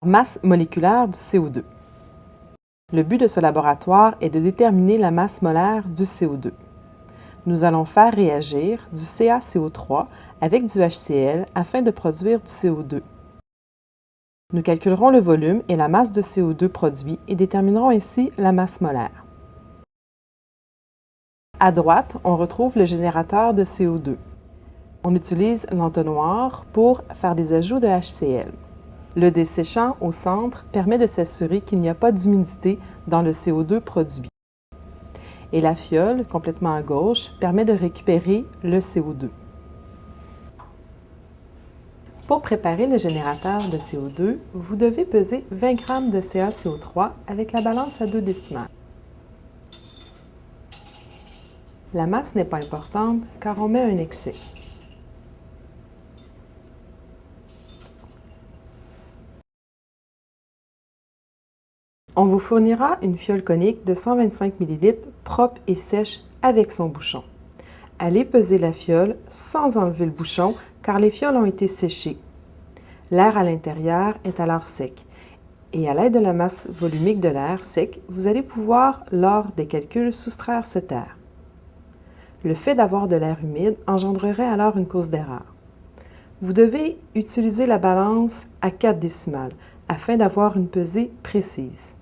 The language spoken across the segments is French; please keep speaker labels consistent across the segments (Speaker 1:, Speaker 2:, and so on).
Speaker 1: Masse moléculaire du CO2. Le but de ce laboratoire est de déterminer la masse molaire du CO2. Nous allons faire réagir du CaCO3 avec du HCl afin de produire du CO2. Nous calculerons le volume et la masse de CO2 produit et déterminerons ainsi la masse molaire. À droite, on retrouve le générateur de CO2. On utilise l'entonnoir pour faire des ajouts de HCl. Le desséchant au centre permet de s'assurer qu'il n'y a pas d'humidité dans le CO2 produit. Et la fiole, complètement à gauche, permet de récupérer le CO2. Pour préparer le générateur de CO2, vous devez peser 20 g de CaCO3 avec la balance à 2 décimales. La masse n'est pas importante car on met un excès. On vous fournira une fiole conique de 125 ml propre et sèche avec son bouchon. Allez peser la fiole sans enlever le bouchon car les fioles ont été séchées. L'air à l'intérieur est alors sec et à l'aide de la masse volumique de l'air sec, vous allez pouvoir, lors des calculs, soustraire cet air. Le fait d'avoir de l'air humide engendrerait alors une cause d'erreur. Vous devez utiliser la balance à 4 décimales afin d'avoir une pesée précise.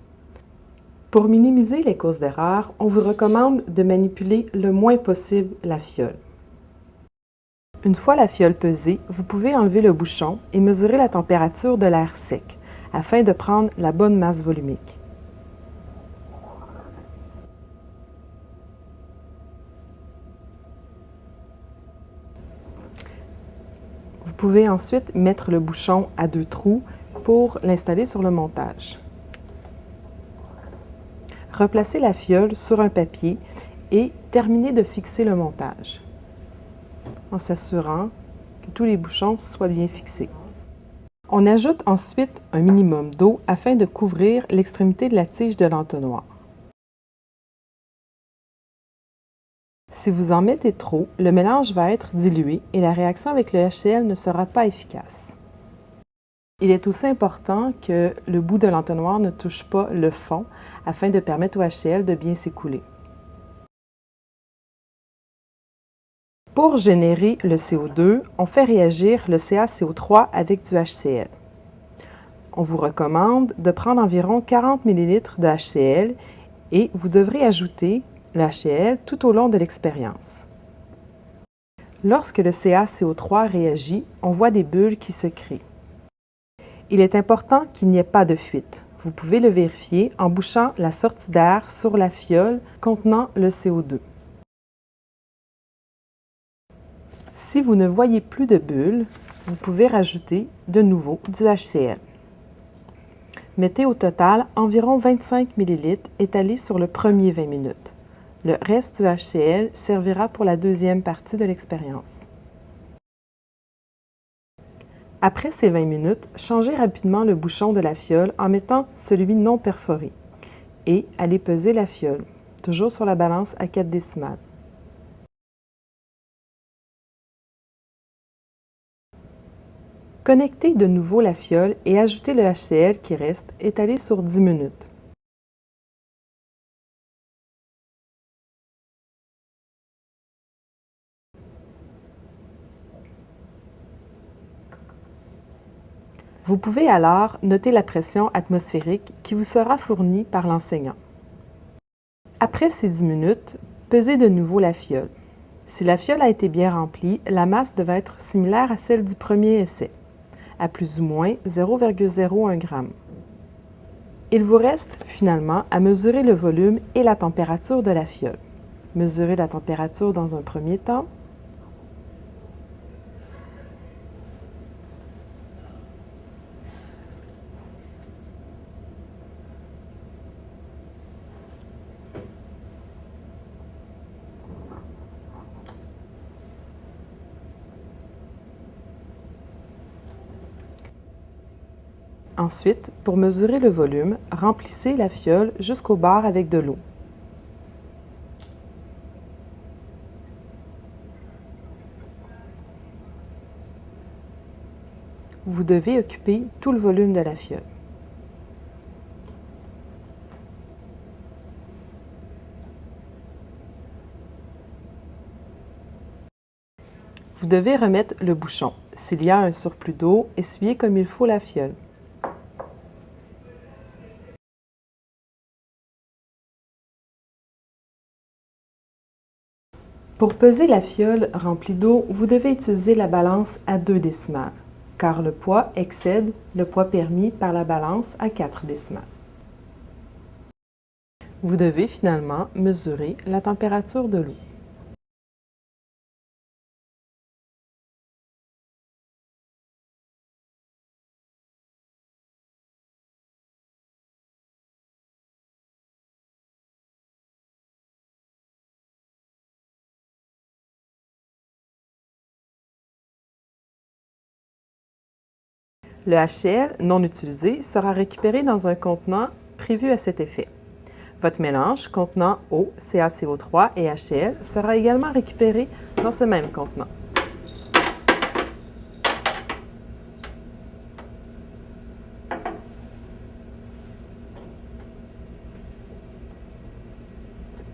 Speaker 1: Pour minimiser les causes d'erreur, on vous recommande de manipuler le moins possible la fiole. Une fois la fiole pesée, vous pouvez enlever le bouchon et mesurer la température de l'air sec afin de prendre la bonne masse volumique. Vous pouvez ensuite mettre le bouchon à 2 trous pour l'installer sur le montage. Replacez la fiole sur un papier et terminez de fixer le montage, en s'assurant que tous les bouchons soient bien fixés. On ajoute ensuite un minimum d'eau afin de couvrir l'extrémité de la tige de l'entonnoir. Si vous en mettez trop, le mélange va être dilué et la réaction avec le HCl ne sera pas efficace. Il est aussi important que le bout de l'entonnoir ne touche pas le fond afin de permettre au HCl de bien s'écouler. Pour générer le CO2, on fait réagir le CaCO3 avec du HCl. On vous recommande de prendre environ 40 ml de HCl et vous devrez ajouter le HCl tout au long de l'expérience. Lorsque le CaCO3 réagit, on voit des bulles qui se créent. Il est important qu'il n'y ait pas de fuite. Vous pouvez le vérifier en bouchant la sortie d'air sur la fiole contenant le CO2. Si vous ne voyez plus de bulles, vous pouvez rajouter de nouveau du HCl. Mettez au total environ 25 ml étalés sur le premier 20 minutes. Le reste du HCl servira pour la deuxième partie de l'expérience. Après ces 20 minutes, changez rapidement le bouchon de la fiole en mettant celui non perforé et allez peser la fiole, toujours sur la balance à 4 décimales. Connectez de nouveau la fiole et ajoutez le HCl qui reste étalé sur 10 minutes. Vous pouvez alors noter la pression atmosphérique qui vous sera fournie par l'enseignant. Après ces 10 minutes, pesez de nouveau la fiole. Si la fiole a été bien remplie, la masse devait être similaire à celle du premier essai, à plus ou moins 0,01 g. Il vous reste finalement à mesurer le volume et la température de la fiole. Mesurez la température dans un premier temps. Ensuite, pour mesurer le volume, remplissez la fiole jusqu'au bord avec de l'eau. Vous devez occuper tout le volume de la fiole. Vous devez remettre le bouchon. S'il y a un surplus d'eau, essuyez comme il faut la fiole. Pour peser la fiole remplie d'eau, vous devez utiliser la balance à 2 décimales, car le poids excède le poids permis par la balance à 4 décimales. Vous devez finalement mesurer la température de l'eau. Le HCl non utilisé sera récupéré dans un contenant prévu à cet effet. Votre mélange contenant eau, CaCO3 et HCl sera également récupéré dans ce même contenant.